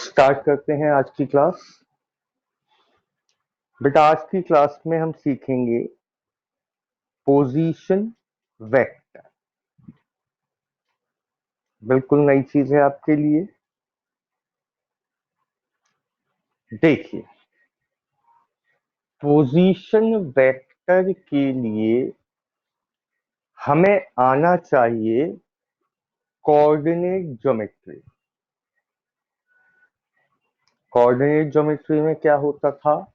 Start करते हैं आज की क्लास। बेटा आज की क्लास में हम सीखेंगे पोजीशन वेक्टर। बिल्कुल नई चीज है आपके लिए। देखिए, पोजीशन वेक्टर के लिए हमें आना चाहिए कोऑर्डिनेट ज्योमेट्री। कोऑर्डिनेट ज्योमेट्री में क्या होता था?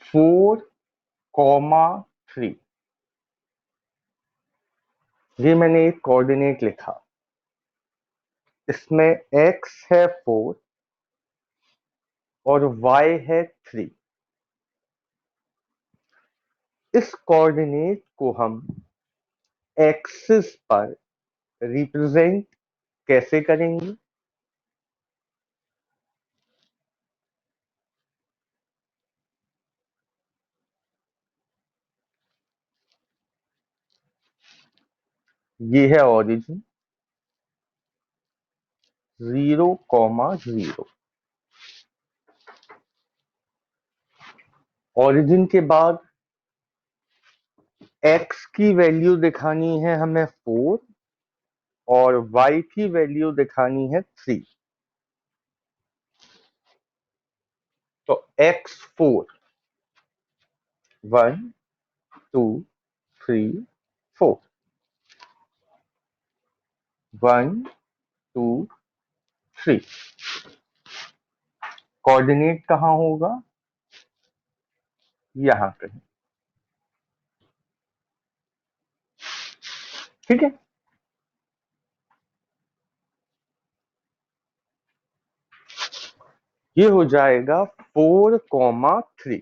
4,3। ये मैंने एक कोऑर्डिनेट लिखा, इसमें x है 4 और y है 3। इस कोऑर्डिनेट को हम एक्सिस पर रिप्रेजेंट कैसे करेंगे? ये है ओरिजिन 0,0। ओरिजिन के बाद x की वैल्यू दिखानी है हमें 4 और y की वैल्यू दिखानी है 3। तो x4 1 2 3 4 1 2 3। कोऑर्डिनेट कहां होगा? यहां कहीं। ठीक है। ये हो जाएगा 4,3।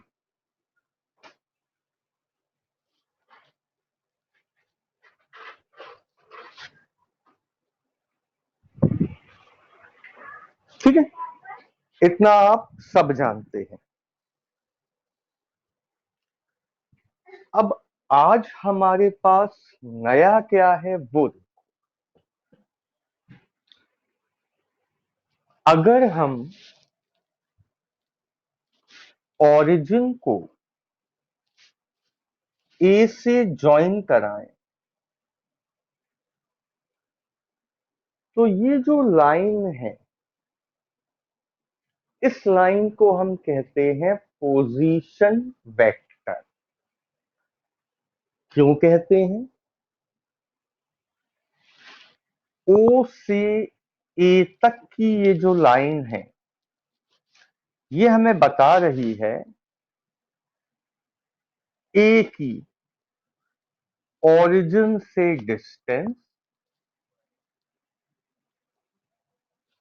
ठीक है, इतना आप सब जानते हैं। अब आज हमारे पास नया क्या है वो देखो। अगर हम ओरिजिन को ए से ज्वाइन कराएं तो ये जो लाइन है, इस लाइन को हम कहते हैं पोजीशन वेक्टर। क्यों कहते हैं? ओ से ए तक की ये जो लाइन है, ये हमें बता रही है ए की ओरिजिन से डिस्टेंस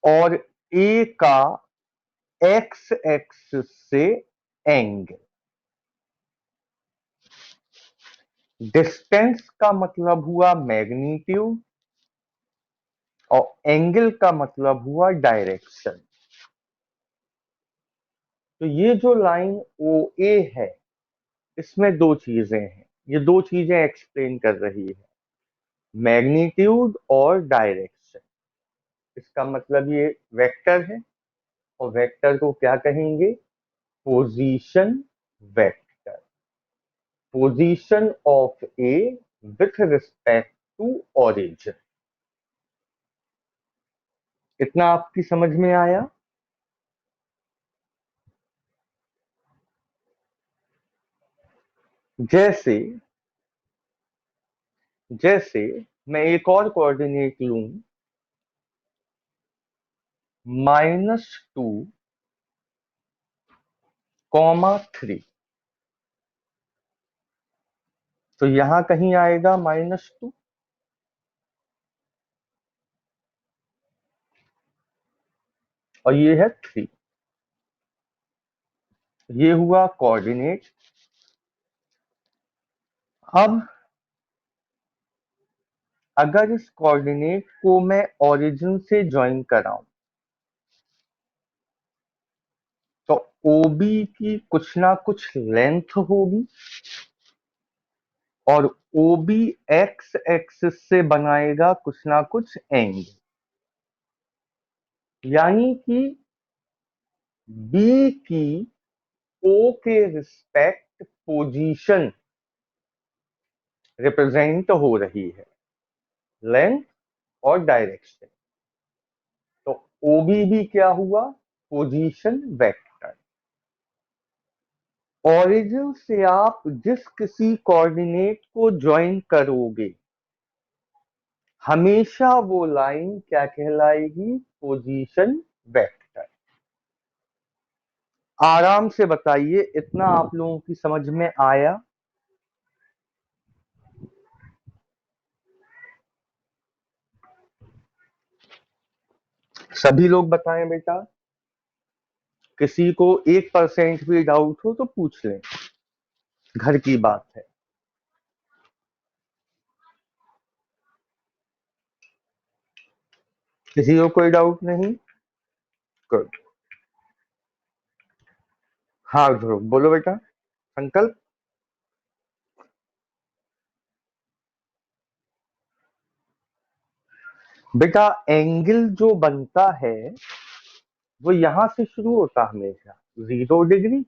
और ए का एक्स एक्सिस से एंगल। डिस्टेंस का मतलब हुआ मैग्नीट्यूड और एंगल का मतलब हुआ डायरेक्शन। तो ये जो लाइन ओ ए है, इसमें दो चीजें हैं। ये दो चीजें एक्सप्लेन कर रही है, मैग्नीट्यूड और डायरेक्शन। इसका मतलब ये वेक्टर है और वेक्टर को क्या कहेंगे? Position vector. Position of A with respect to origin. इतना आपकी समझ में आया? जैसे जैसे मैं एक और कोऑर्डिनेट लूं, -2,3। तो यहां कहीं आएगा -2 और ये है 3। ये हुआ कोऑर्डिनेट। अब अगर इस कोऑर्डिनेट को मैं ओरिजिन से ज्वाइन कराऊं तो OB की कुछ ना कुछ लेंथ होगी। और ओ बी एक्स एक्सिस से बनाएगा कुछ ना कुछ एंगल, यानी कि बी की ओ के रिस्पेक्ट पोजीशन रिप्रेजेंट हो रही है, लेंथ और डायरेक्शन। तो ओबी भी क्या हुआ, पोजीशन वेक्टर। ओरिजिन से आप जिस किसी कोऑर्डिनेट को ज्वाइन करोगे, हमेशा वो लाइन क्या कहलाएगी, पोजीशन वेक्टर। आराम से बताइए, इतना आप लोगों की समझ में आया? सभी लोग बताएं बेटा। किसी को 1% भी डाउट हो तो पूछ लें, घर की बात है। किसी को कोई डाउट नहीं? गुड। हाँ ध्रुव बोलो बेटा। संकल्प। बेटा एंगल जो बनता है वो यहां से शुरू होता हमेशा, 0 डिग्री,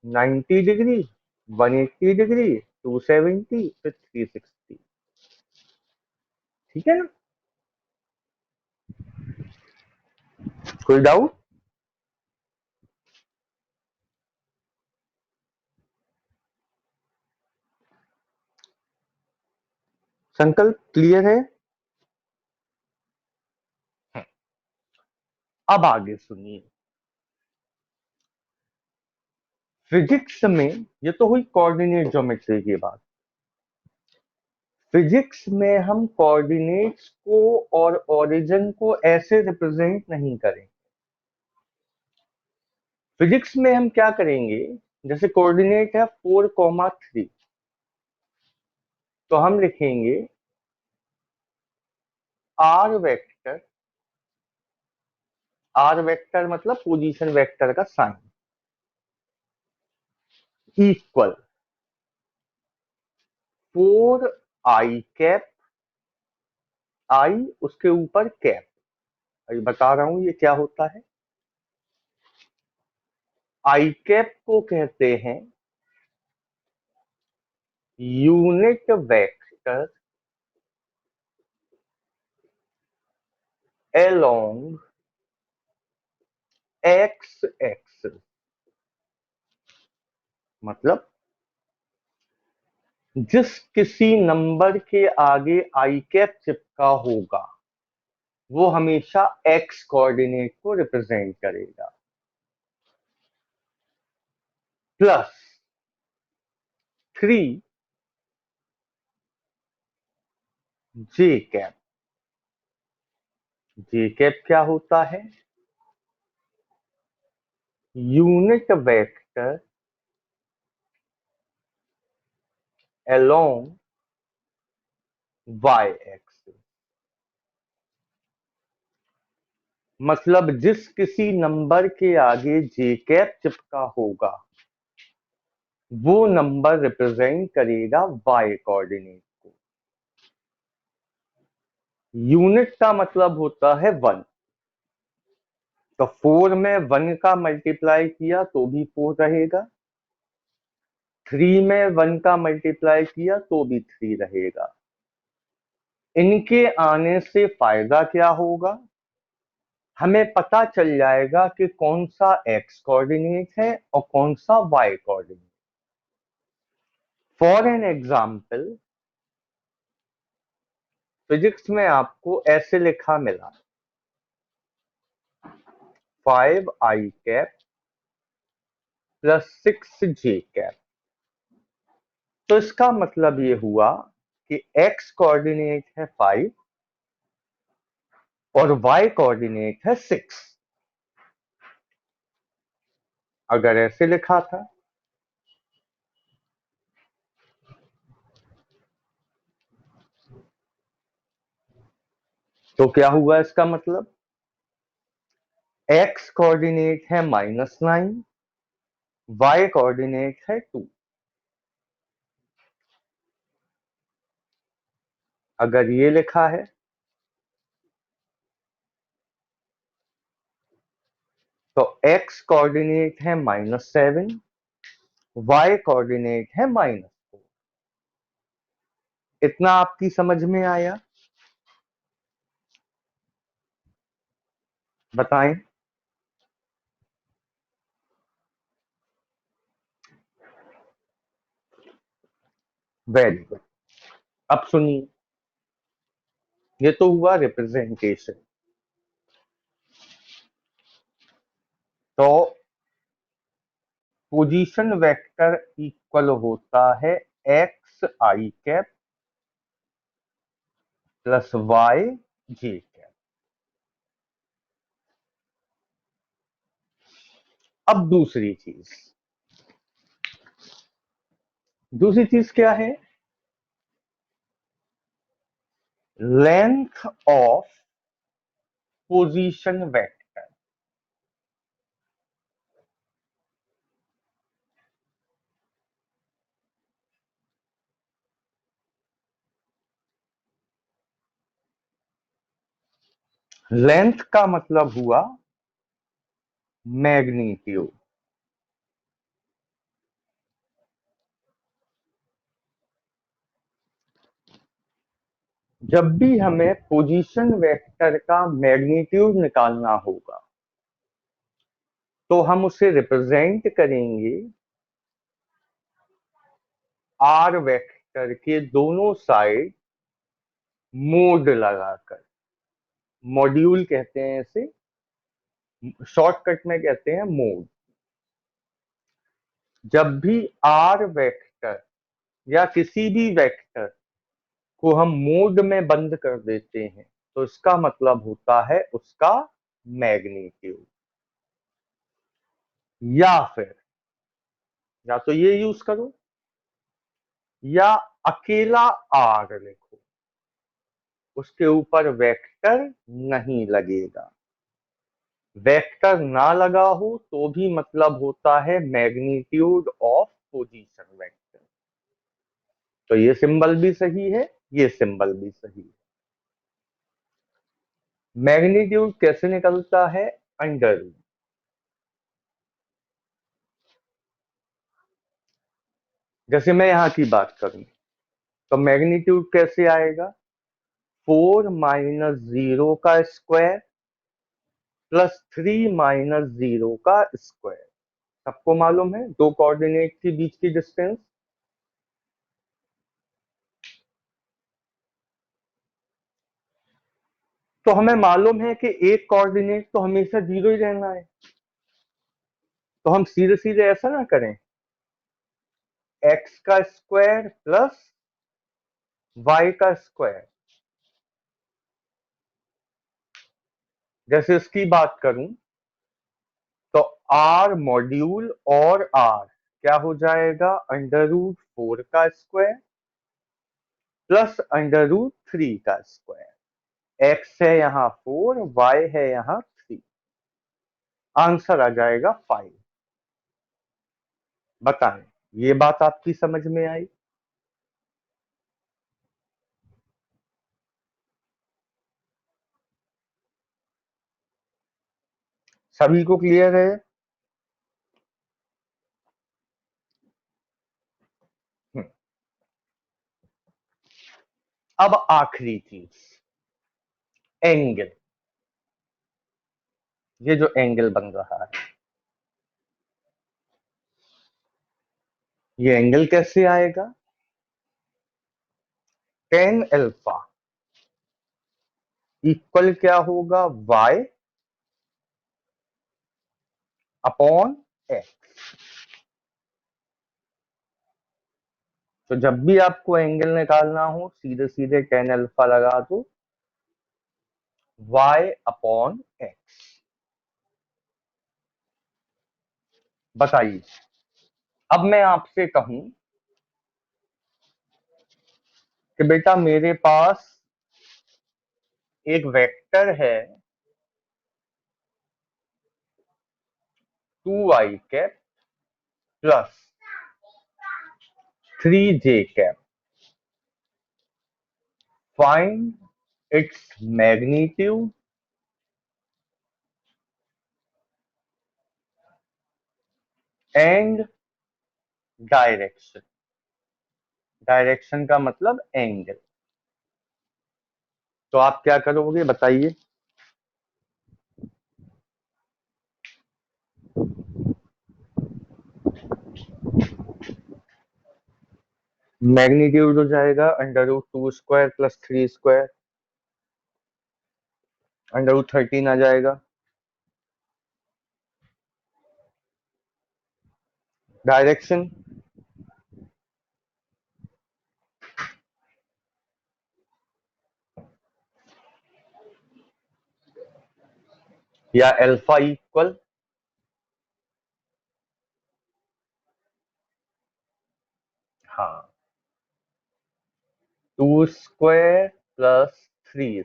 90 डिग्री, 180 डिग्री, 270, फिर 360। ठीक है ना? कोई डाउट? संकल्प क्लियर है? अब आगे सुनिए। फिजिक्स में, ये तो हुई कोऑर्डिनेट ज्योमेट्री की बात। फिजिक्स में हम कोऑर्डिनेट्स को और ओरिजिन को ऐसे रिप्रेजेंट नहीं करें। फिजिक्स में हम क्या करेंगे, जैसे कोऑर्डिनेट है 4,3, तो हम लिखेंगे आर वेक्टर। आर वेक्टर मतलब पोजीशन वेक्टर का साइन, इक्वल 4 i कैप, आई उसके ऊपर कैप। अभी बता रहा हूं ये क्या होता है। आई कैप को कहते हैं unit vector along x axis. मतलब जिस किसी नंबर के आगे आई कैप चिपका होगा वो हमेशा एक्स कोऑर्डिनेट को रिप्रेजेंट करेगा, +3 जे कैप। जे कैप क्या होता है, unit vector along Y axis. मतलब जिस किसी नंबर के आगे जे कैप चिपका होगा वो नंबर रिप्रेजेंट करेगा वाई कोऑर्डिनेट को। यूनिट का मतलब होता है 1। तो 4 में 1 का मल्टीप्लाई किया तो भी 4 रहेगा, 3 में 1 का मल्टीप्लाई किया तो भी 3 रहेगा। इनके आने से फायदा क्या होगा, हमें पता चल जाएगा कि कौन सा एक्स कोऑर्डिनेट है और कौन सा Y coordinate. For an example, physics में आपको ऐसे लिखा मिला 5 i कैप +6 j कैप। तो इसका मतलब ये हुआ कि एक्स कोऑर्डिनेट है 5 और वाई कोऑर्डिनेट है 6। अगर ऐसे लिखा था तो क्या हुआ, इसका मतलब एक्स कोऑर्डिनेट है -9, वाई कोऑर्डिनेट है 2। अगर ये लिखा है तो x कोऑर्डिनेट है -7, y कोऑर्डिनेट है -4। इतना आपकी समझ में आया? बताएं। Very good. अब सुनिए, ये तो हुआ रिप्रेजेंटेशन। तो पोजीशन वेक्टर इक्वल होता है x I cap plus Y J cap. अब दूसरी चीज क्या है? Length of position vector. Length का मतलब हुआ मैग्नीट्यूड। जब भी हमें पोजीशन वेक्टर का मैग्नीट्यूड निकालना होगा तो हम उसे रिप्रेजेंट करेंगे आर वेक्टर के दोनों साइड मोड लगाकर। मॉड्यूल कहते हैं इसे, शॉर्टकट में कहते हैं मोड। जब भी आर वेक्टर या किसी भी वेक्टर को हम मोड में बंद कर देते हैं तो इसका मतलब होता है उसका मैग्नीट्यूड। या फिर या तो ये यूज करो या अकेला आर लिखो, उसके ऊपर वेक्टर नहीं लगेगा। वेक्टर ना लगा हो तो भी मतलब होता है मैग्नीट्यूड ऑफ पोजीशन वेक्टर। तो ये सिंबल भी सही है, ये सिंबल भी सही है। मैग्नीट्यूड कैसे निकलता है? Under root. जैसे मैं यहां की बात करूं तो मैग्नीट्यूड कैसे आएगा? 4 - 0 का स्क्वायर प्लस 3 - 0 का स्क्वायर। सबको मालूम है दो कोऑर्डिनेट के बीच की डिस्टेंस। तो हमें मालूम है कि एक कोऑर्डिनेट तो हमेशा 0 ही रहना है। तो हम सीधे सीधे ऐसा ना करें, एक्स का स्क्वायर प्लस वाई का स्क्वायर। जैसे इसकी बात करूं तो आर मॉड्यूल और आर क्या हो जाएगा? √4 का स्क्वायर प्लस √3 का स्क्वायर। एक्स है यहाँ 4, वाई है यहाँ 3। आंसर आ जाएगा 5। बताएं, ये बात आपकी समझ में आई? सभी को क्लियर है? हम्म। अब आखिरी चीज, एंगल। ये जो एंगल बन रहा है, ये एंगल कैसे आएगा? टेन अल्फा इक्वल क्या होगा? y upon x. तो जब भी आपको एंगल निकालना हो सीधे सीधे टेन अल्फा लगा दो, y अपॉन एक्स। बताइए, अब मैं आपसे कहूं कि बेटा मेरे पास एक वेक्टर है 2y cap plus 3j cap. Find its magnitude and direction. Direction का मतलब एंगल। तो आप क्या करोगे बताइए। मैग्नीट्यूड हो जाएगा √2² + 3²। √13 आ जाएगा। डायरेक्शन या अल्फा इक्वल हाँ 2² + 3²।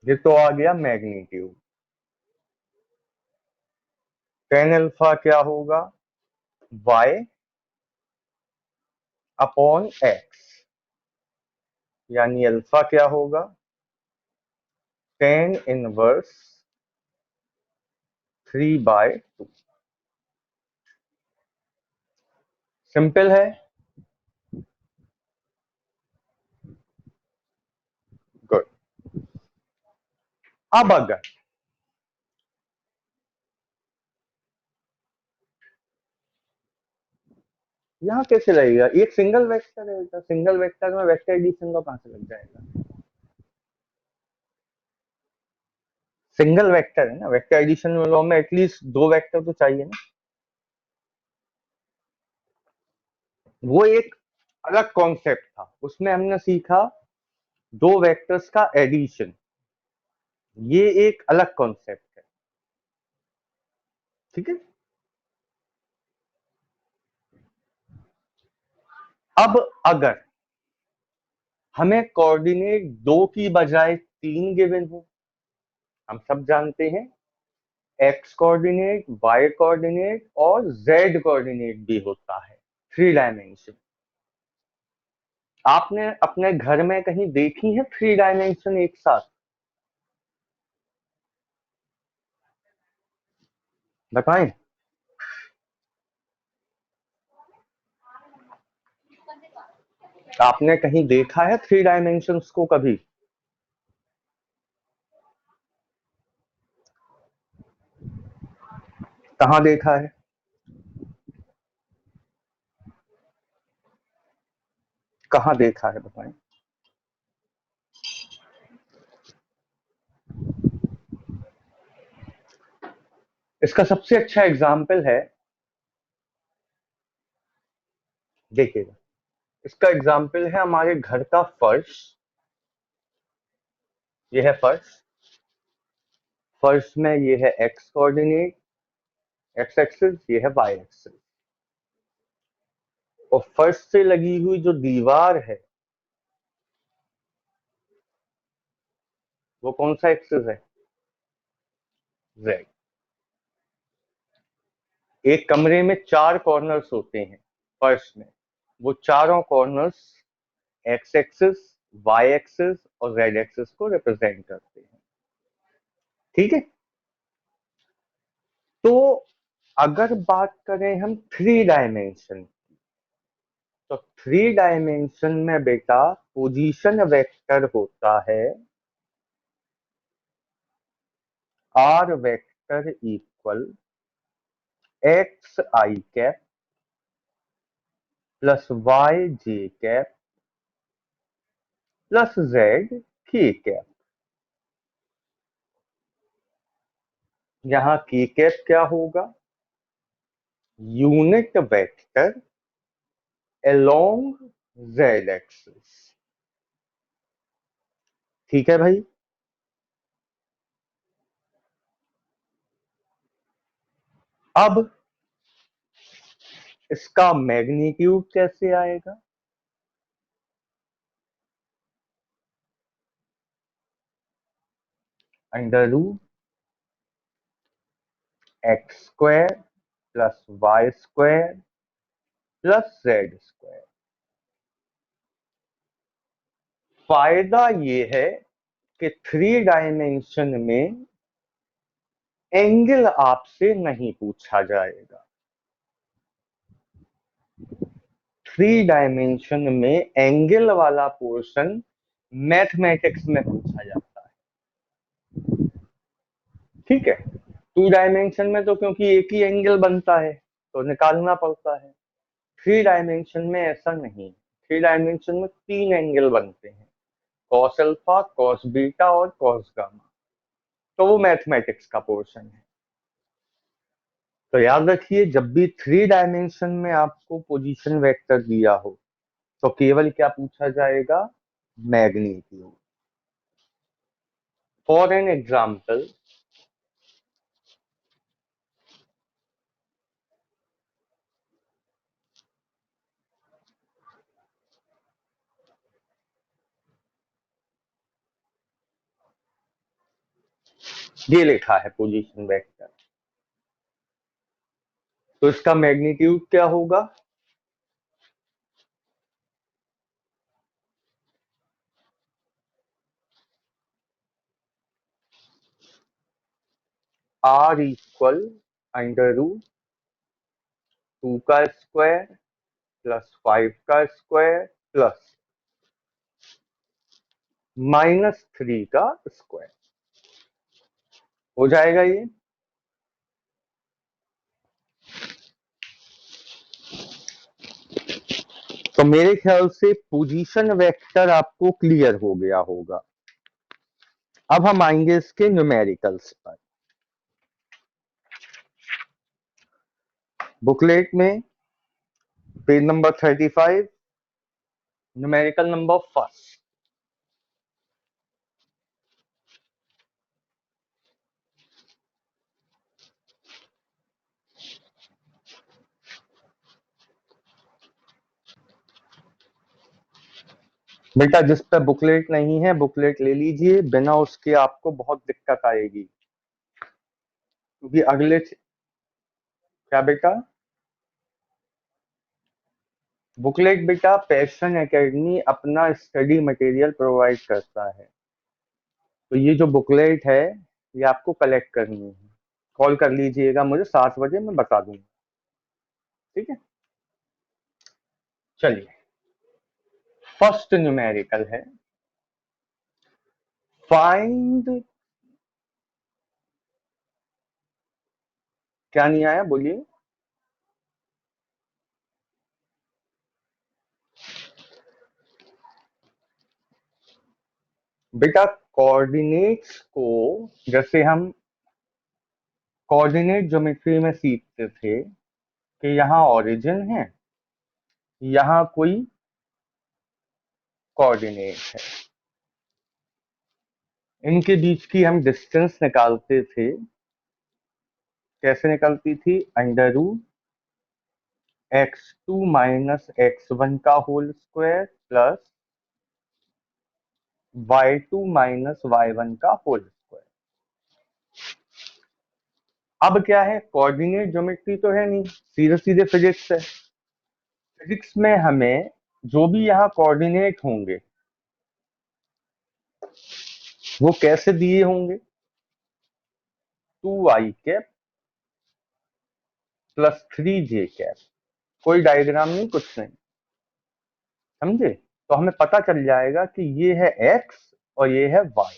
ये तो आ गया मैग्नीट्यूड। टेन अल्फा क्या होगा y अपॉन x, यानी अल्फा क्या होगा टेन इनवर्स 3/2। सिंपल है। गुड। अब अगर यहाँ कैसे लगेगा, एक सिंगल वेक्टर है, तो सिंगल वेक्टर में वेक्टर एडिशन का कहां से लग जाएगा। सिंगल वेक्टर है ना, वेक्टर एडिशन लॉ में एटलीस्ट दो वेक्टर तो चाहिए ना। वो एक अलग कॉन्सेप्ट था, उसमें हमने सीखा दो वेक्टर्स का एडिशन। ये एक अलग कॉन्सेप्ट है। ठीक है। अब अगर हमें कोऑर्डिनेट दो की बजाय तीन गिवन हो, हम सब जानते हैं एक्स कोऑर्डिनेट, वाई कोऑर्डिनेट और जेड कोऑर्डिनेट भी होता है, 3 डायमेंशन। आपने अपने घर में कहीं देखी है 3 डायमेंशन एक साथ, बताएं। आपने कहीं देखा है 3 डायमेंशंस को कभी। कहाँ देखा है, कहाँ देखा है बताएं। इसका सबसे अच्छा एग्जाम्पल है, देखिएगा, इसका एग्जाम्पल है हमारे घर का फर्श। ये है फर्श। फर्श में ये है एक्स कोऑर्डिनेट, एक्स एक्सिस, ये है वाई एक्सिस। और फर्श से लगी हुई जो दीवार है वो कौन सा एक्सिस है, जेड। एक कमरे में चार कॉर्नर्स होते हैं फर्श में, वो चारों corners X axis, Y axis और जेड एक्सिस को रिप्रेजेंट करते हैं। ठीक है। तो अगर बात करें हम 3 डायमेंशन, तो 3 डायमेंशन में बेटा पोजीशन वेक्टर होता है R vector equal X I cap plus Y J cap plus Z K cap. यहाँ के कैप क्या होगा, unit vector along Z axis. ठीक है भाई। अब इसका मैग्नीट्यूड कैसे आएगा, √x² + y² plus Z square. फायदा ये है कि 3 डायमेंशन में एंगल आपसे नहीं पूछा जाएगा। 3 डायमेंशन में एंगल वाला पोर्शन मैथमेटिक्स में पूछा जाता है। ठीक है, 2 डायमेंशन में तो क्योंकि एक ही एंगल बनता है तो निकालना पड़ता है। 3 डायमेंशन में ऐसा नहीं। 3 डायमेंशन में 3 एंगल बनते हैं, कॉस अल्फा, कॉस बीटा और कॉस गामा। तो वो मैथमेटिक्स का पोर्शन है। तो याद रखिए, जब भी 3 डायमेंशन में आपको पोजीशन वेक्टर दिया हो तो केवल क्या पूछा जाएगा? मैग्नीट्यूड। फॉर एन एग्जाम्पल, ये लिखा है पोजीशन वेक्टर, तो इसका मैग्नीट्यूड क्या होगा? आर इक्वल अंडर रूट 2 का स्क्वायर प्लस 5 का स्क्वायर प्लस -3 का स्क्वायर हो जाएगा ये। तो मेरे ख्याल से पोजीशन वेक्टर आपको क्लियर हो गया होगा। अब हम आएंगे इसके न्यूमेरिकल्स पर। बुकलेट में page number 35, numerical number first. बेटा जिस पे बुकलेट नहीं है बुकलेट ले लीजिए, बिना उसके आपको बहुत दिक्कत आएगी, क्योंकि क्या बेटा? बुकलेट बेटा पैशन एकेडमी अपना स्टडी मटेरियल प्रोवाइड करता है, तो ये जो बुकलेट है ये आपको कलेक्ट करनी है। कॉल कर लीजिएगा मुझे 7 बजे, मैं बता दूंगा। ठीक है, चलिए। फर्स्ट न्यूमेरिकल है, फाइंड। क्या नहीं आया बोलिए? बेटा कोऑर्डिनेट्स को जैसे हम कोऑर्डिनेट ज्योमेट्री में सीखते थे कि यहाँ ओरिजिन है, यहाँ कोई कोऑर्डिनेट है, इनके बीच की हम डिस्टेंस निकालते थे। कैसे निकलती थी? अंडर रूट x2 - x1 का whole square plus y2 - y1 का होल स्क्वायर। अब क्या है, कोऑर्डिनेट ज्योमेट्री तो है नहीं, सीधे सीधे फिजिक्स है। फिजिक्स में हमें जो भी यहाँ कोऑर्डिनेट होंगे वो कैसे दिए होंगे? 2i cap plus 3j cap. कोई डायग्राम नहीं, कुछ नहीं, समझे? तो हमें पता चल जाएगा कि ये है x और ये है y।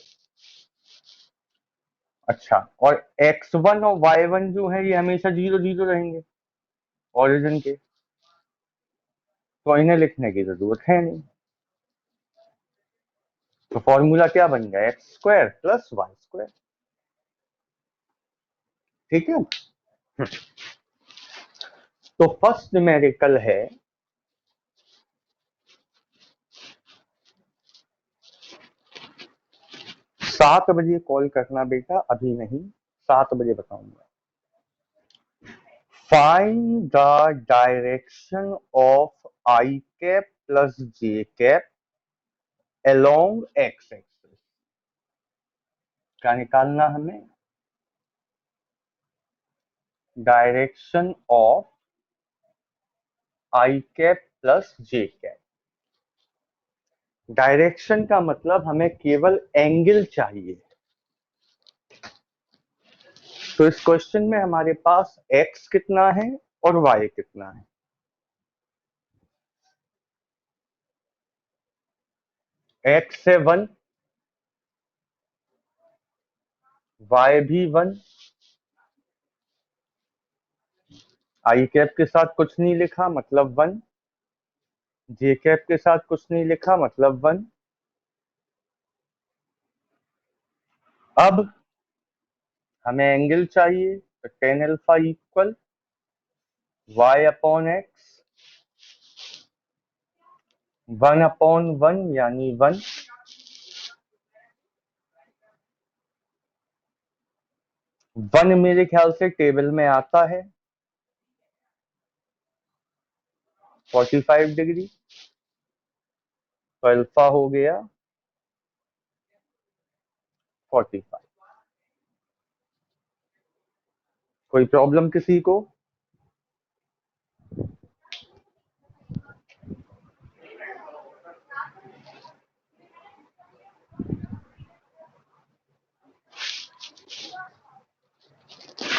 अच्छा, और x1 और y1 जो है ये हमेशा 0 0 रहेंगे ओरिजिन के, तो इन्हें लिखने की जरूरत है नहीं। तो फॉर्मूला क्या बन गया? x² plus y²। ठीक है, तो फर्स्ट न्यूमेरिकल है 7 बजे कॉल करना बेटा, अभी नहीं, 7 बजे बताऊंगा। Find the direction of I cap plus J cap along x axis. क्या निकालना हमें? Direction of I cap plus J cap. Direction का मतलब हमें केवल एंगल चाहिए। तो इस क्वेश्चन में हमारे पास एक्स कितना है और वाई कितना है। एक्स है 1, वाई भी 1, आई कैप के साथ कुछ नहीं लिखा मतलब 1, जे कैप के साथ कुछ नहीं लिखा मतलब 1। अब हमें एंगल चाहिए तो tan alpha equal Y upon X 1/1 यानी 1। वन मेरे ख्याल से टेबल में आता है 45 डिग्री, तो अल्फा हो गया 45। कोई प्रॉब्लम किसी को?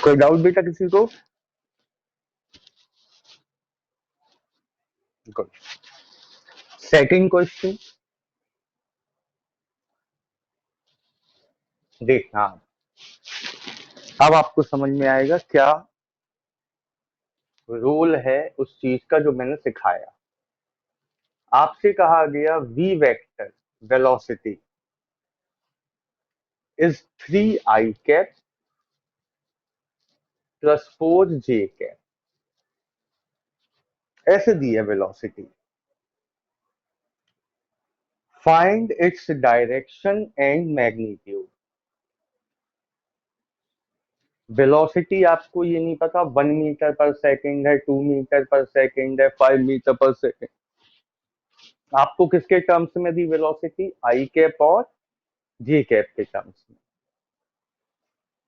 कोई डाउट बेटा किसी को? गुड। सेकंड क्वेश्चन देखना, अब आपको समझ में आएगा क्या रोल है उस चीज का जो मैंने सिखाया। आपसे कहा गया V vector velocity is 3 I cap plus 4 J cap, ऐसे दी है velocity. Find its direction and magnitude. Velocity आपको ये नहीं पता 1 मीटर पर सेकेंड है, 2 मीटर पर सेकेंड है, 5 मीटर पर सेकेंड। आपको किसके टर्म्स में दी वेलोसिटी? आई कैप और जे कैप के टर्म्स में।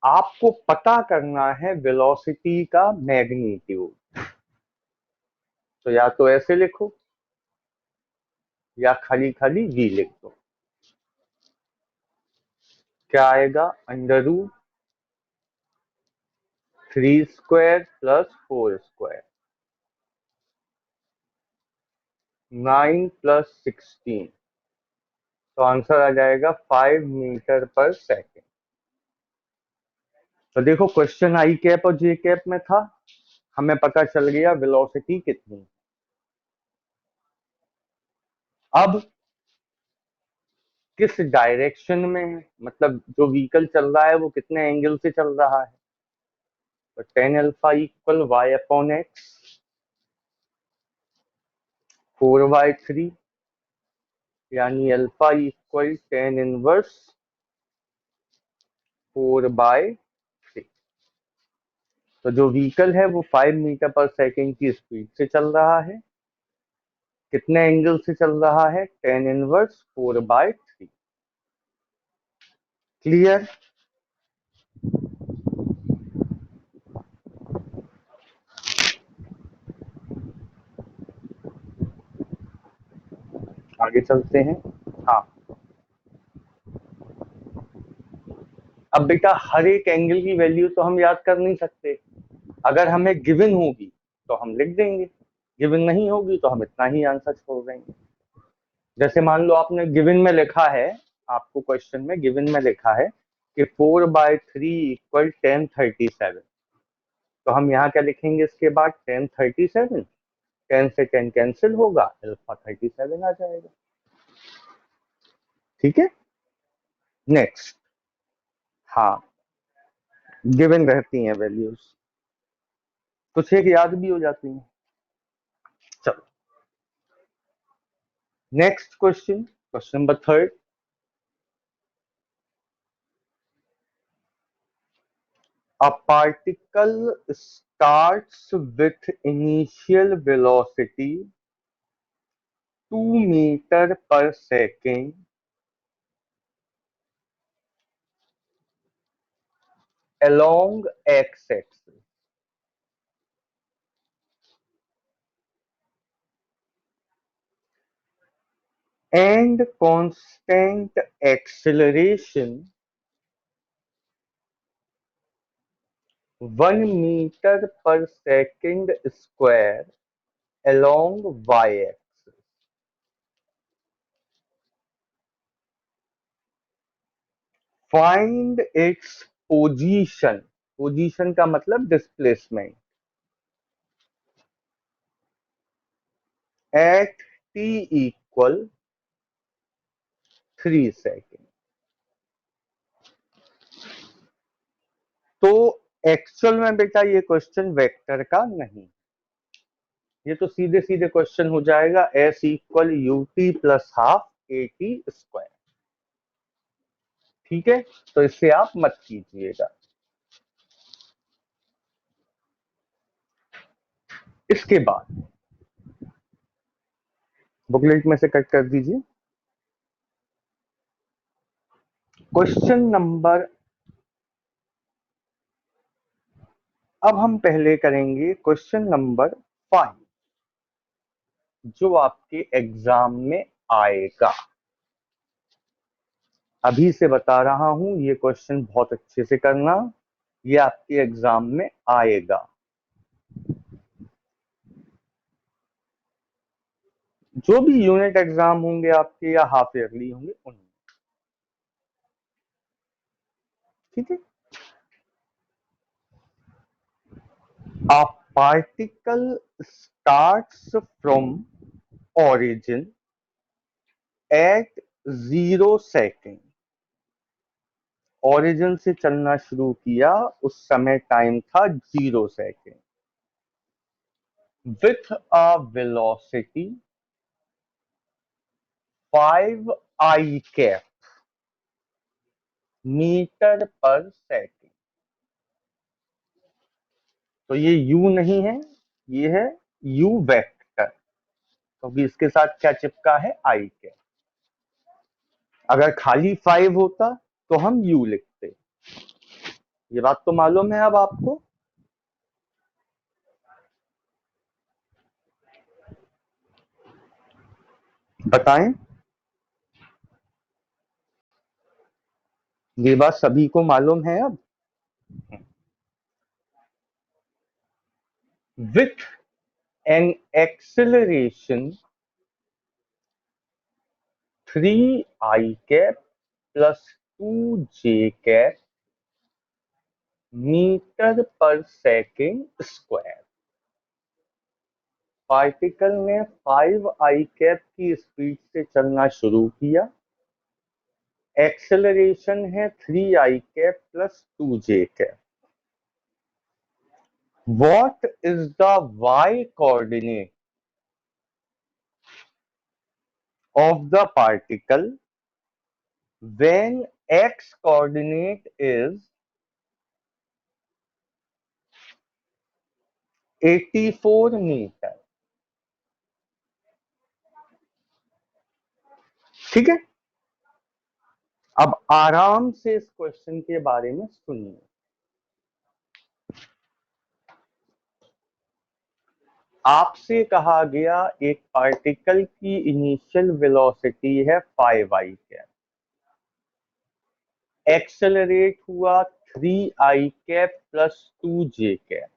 आपको पता करना है वेलोसिटी का मैग्नीट्यूड। तो या तो ऐसे लिखो या खाली खाली वी लिख दो। क्या आएगा? √3² प्लस 4², 9 प्लस 16, तो आंसर आ जाएगा 5 मीटर पर सेकेंड। तो देखो क्वेश्चन आई कैप और जे कैप में था, हमें पता चल गया वेलोसिटी कितनी। अब किस डायरेक्शन में है, मतलब जो व्हीकल चल रहा है वो कितने एंगल से चल रहा है। तो tan alpha equal Y upon X 4/3 यानी अल्फा इक्वल टेन इनवर्स 4/3। तो जो व्हीकल है वो 5 मीटर पर सेकेंड की स्पीड से चल रहा है, कितने एंगल से चल रहा है? Tan inverse 4/3। क्लियर? आगे चलते हैं। हाँ, अब बेटा हर एक एंगल की वैल्यू तो हम याद कर नहीं सकते। अगर हमें गिवन होगी तो हम लिख देंगे, गिवन नहीं होगी तो हम इतना ही आंसर छोड़ देंगे। जैसे मान लो आपने गिवन में लिखा है, आपको क्वेश्चन में गिवन में लिखा है कि 4/3 इक्वल 1037, तो हम यहाँ क्या लिखेंगे इसके बाद? 1037, 10 से 10 कैंसिल होगा, अल्फा 37 आ जाएगा। ठीक है, नेक्स्ट। हाँ, गिवन रहती हैं वैल्यूज, कुछ एक याद भी हो जाती हैं। चलो next question, question number third. A particle starts with initial velocity 2 meter per second along x-axis and constant acceleration 1 meter per second square along y-axis. Find its position. Position का मतलब displacement at t equal 3 second. तो actual में बेटा ये question vector का नहीं, ये तो सीधे सीधे क्वेश्चन हो जाएगा s equal U T plus half A T square. ठीक है, तो इससे आप मत कीजिएगा। इसके बाद बुकलेट में से कट कर दीजिए। क्वेश्चन नंबर, अब हम पहले करेंगे क्वेश्चन नंबर 5 जो आपके एग्जाम में आएगा। अभी से बता रहा हूं, ये क्वेश्चन बहुत अच्छे से करना, ये आपके एग्जाम में आएगा। जो भी यूनिट एग्जाम होंगे आपके या हाफ ईयरली होंगे उनमें। ठीक है। A particle starts from origin at 0 second. Origin से चलना शुरू किया, उस समय टाइम था 0 second. With a velocity 5 i cap metre पर सेकेंड। तो ये u नहीं है, ये है u वेक्टर, क्योंकि इसके साथ क्या चिपका है, i कैप। अगर खाली 5 होता तो हम u लिखते। ये बात तो मालूम है अब आपको। बताएं, ये बात सभी को मालूम है अब। With an acceleration 3 i cap plus 2 j cap metre पर सेकेंड स्क्वायर। पार्टिकल ने 5 i कैप की स्पीड से चलना शुरू किया, एक्सेलरेशन है 3 i cap plus 2j cap. What is the y coordinate of the particle when x coordinate is 84 metre? ठीक है, अब आराम से इस क्वेश्चन के बारे में सुनिए। आपसे कहा गया एक पार्टिकल की इनिशियल वेलोसिटी है 5 i कैप, एक्सेलरेट हुआ 3 i cap plus 2j cap.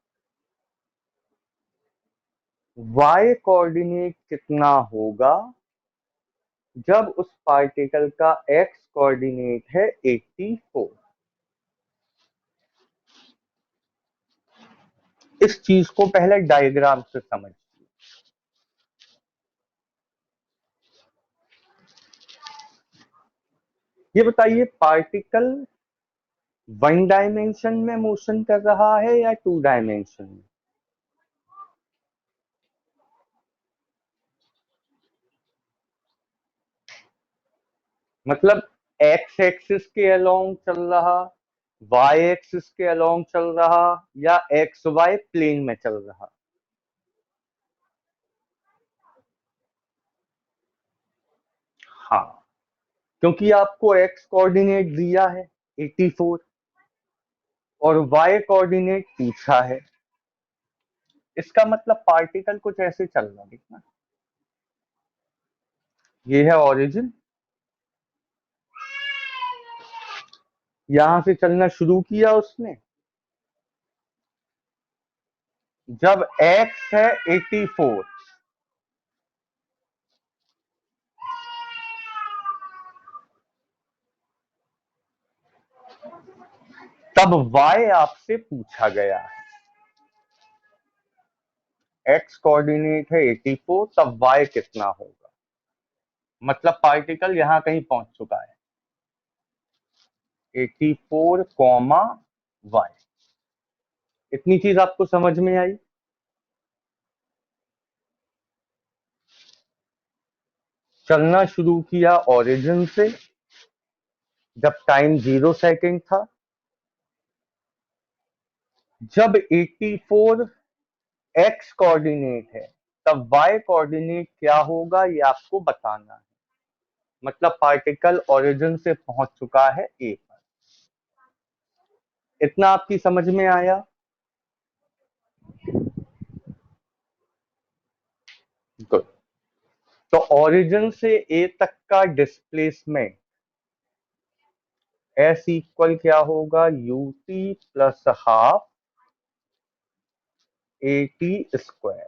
y coordinate कितना होगा जब उस पार्टिकल का x कोऑर्डिनेट है 84? इस चीज को पहले डायग्राम से समझिए। ये बताइए, पार्टिकल 1 डायमेंशन में मोशन कर रहा है या 2 डायमेंशन में? मतलब एक्स एक्सिस के अलोंग चल रहा, वाई एक्सिस के अलोंग चल रहा, या एक्स वाई प्लेन में चल रहा? हाँ, क्योंकि आपको एक्स कोऑर्डिनेट दिया है 84 और वाई कोऑर्डिनेट पूछा है, इसका मतलब पार्टिकल कुछ ऐसे चल रहा है ना। ये है ओरिजिन, यहां से चलना शुरू किया उसने जब x है 84, तब y आपसे पूछा गया है। x कोऑर्डिनेट है 84, तब y कितना होगा, मतलब पार्टिकल यहां कहीं पहुंच चुका है 84 कॉमा y। इतनी चीज आपको समझ में आई। चलना शुरू किया ओरिजिन से जब टाइम 0 सेकेंड था। जब 84 x कोऑर्डिनेट है तब y कोऑर्डिनेट क्या होगा ये आपको बताना है, मतलब पार्टिकल ओरिजिन से पहुंच चुका है ए पर। इतना आपकी समझ में आया। गुड। तो ओरिजिन से ए तक का डिस्प्लेसमेंट एस इक्वल क्या होगा, U T plus half A T square.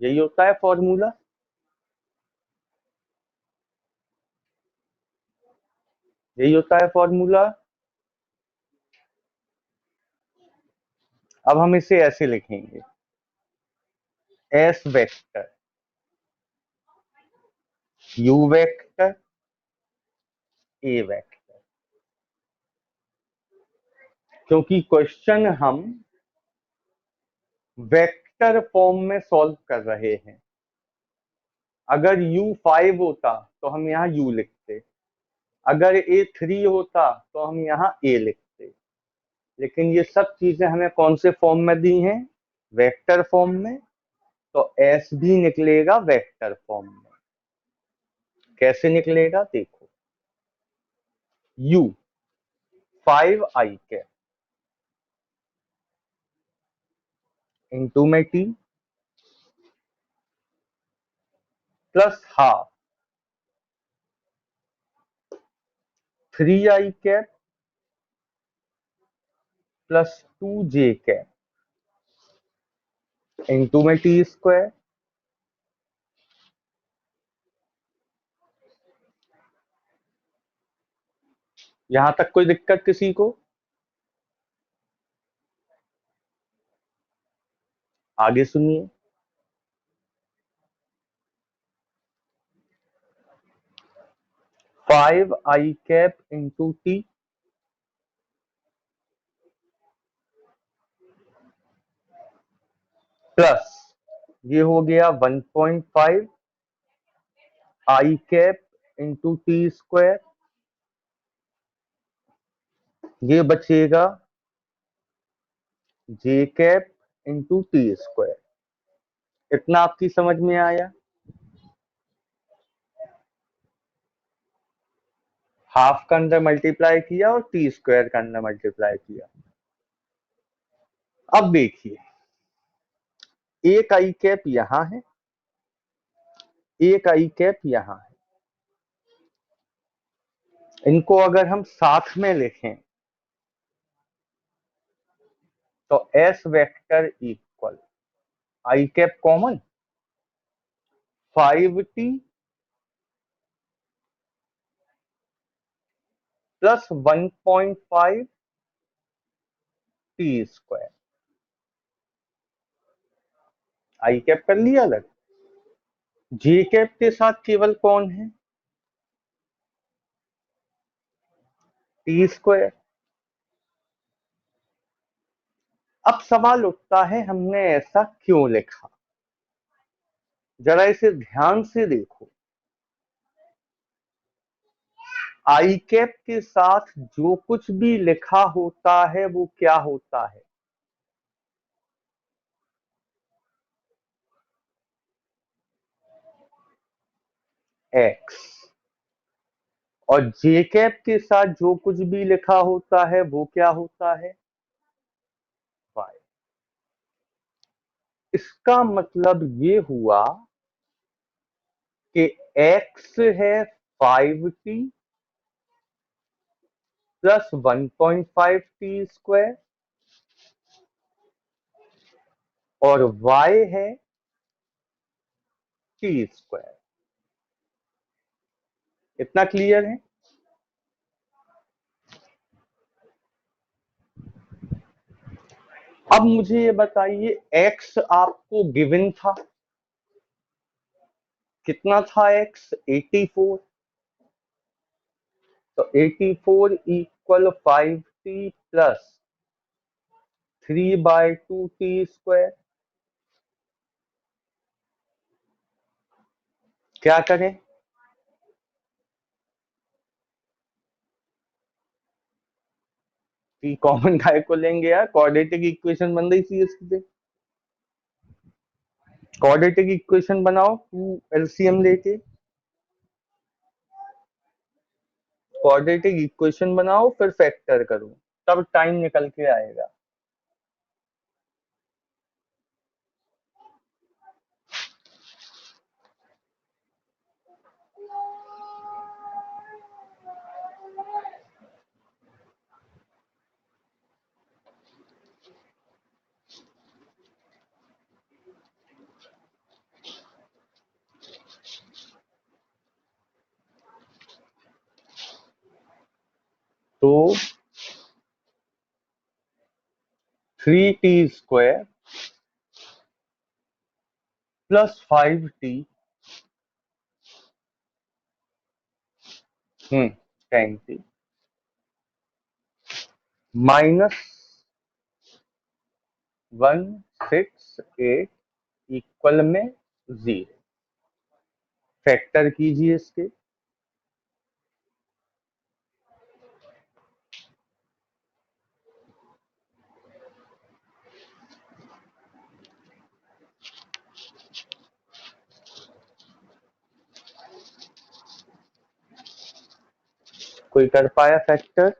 यही होता है फॉर्मूला। यही होता है फॉर्मूला। अब हम इसे ऐसे लिखेंगे, S vector you vector A vector, क्योंकि क्वेश्चन हम वेक्टर फॉर्म में सॉल्व कर रहे हैं। अगर u5 होता तो हम यहाँ u लिखते, अगर a3 होता तो हम यहाँ a लिखते, लेकिन ये सब चीजें हमें कौन से फॉर्म में दी हैं, वेक्टर फॉर्म में। तो s भी निकलेगा वेक्टर फॉर्म में। कैसे निकलेगा देखो, u 5 i कैप इंटू में t plus half 3 i cap plus 2j cap into में टी स्क्वायर। यहां तक कोई दिक्कत किसी को? आगे सुनिए, 5 i cap into T plus ये हो गया 1.5 आई कैप इंटू टी स्क्वायर। ये बचेगा जे कैप इंटू टी स्क्वायर। इतना आपकी समझ में आया। हाफ का अंदर मल्टीप्लाई किया और टी स्क्वायर का अंदर मल्टीप्लाई किया। अब देखिए, एक आई कैप यहां है, एक आई कैप यहां है। इनको अगर हम साथ में लिखें तो S vector equal I cap common 5t plus 1.5 T square. I cap कर लिया अलग, जे कैप के साथ केवल कौन है, टी स्क्वायर। अब सवाल उठता है हमने ऐसा क्यों लिखा, जरा इसे ध्यान से देखो। आई कैप के साथ जो कुछ भी लिखा होता है वो क्या होता है, एक्स। और जे कैप के साथ जो कुछ भी लिखा होता है वो क्या होता है, वाई। इसका मतलब ये हुआ कि x है 5t प्लस 1.5t² और y है t²। इतना क्लियर है? अब मुझे ये बताइए, x आपको गिवन था, कितना था x? 84। तो 84 इक्वल 5t प्लस 3/2t²। क्या करें? t कॉमन काय को लेंगे यार? क्वाड्रेटिक इक्वेशन बन रही थी इससे। क्वाड्रेटिक इक्वेशन बनाओ, 2 एलसीएम लेके क्वाड्रेटिक इक्वेशन बनाओ, फिर फैक्टर करो, तब टाइम निकल के आएगा। तो 3t² plus 5t 10t minus 168 equal में 0। फैक्टर कीजिए इसके। कोई कर पाया फैक्टर?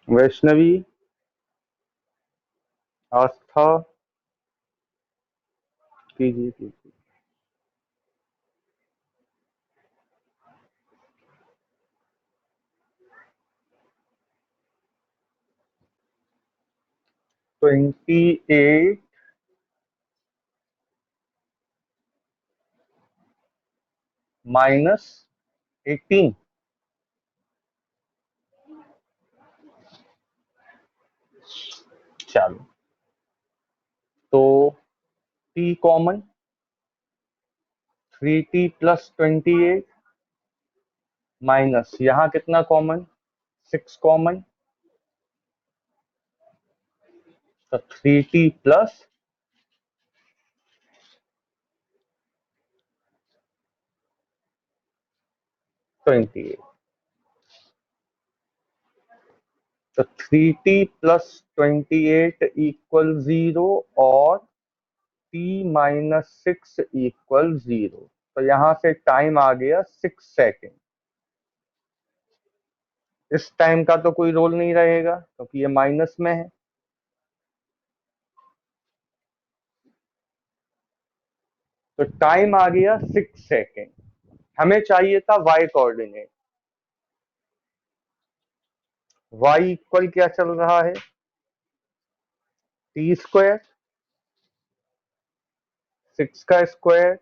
वैष्णवी, आस्था, कीजिए कीजिए। तो 28 माइनस 18। चलो, तो t common, 3t plus 28 minus यहां कितना कॉमन? 6 कॉमन, तो 3t प्लस 28। तो 3t प्लस 28 इक्वल 0 और t माइनस 6 इक्वल 0। तो यहां से टाइम आ गया 6 सेकेंड। इस टाइम का तो कोई रोल नहीं रहेगा क्योंकि ये माइनस में है। तो टाइम आ गया 6 सेकेंड। हमें चाहिए था y कोऑर्डिनेट। y इक्वल क्या चल रहा है? t², 6 का स्क्वायर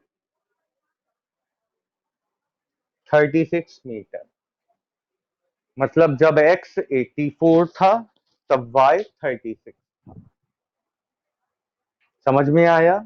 36 मीटर। मतलब जब x 84 था तब y 36। समझ में आया?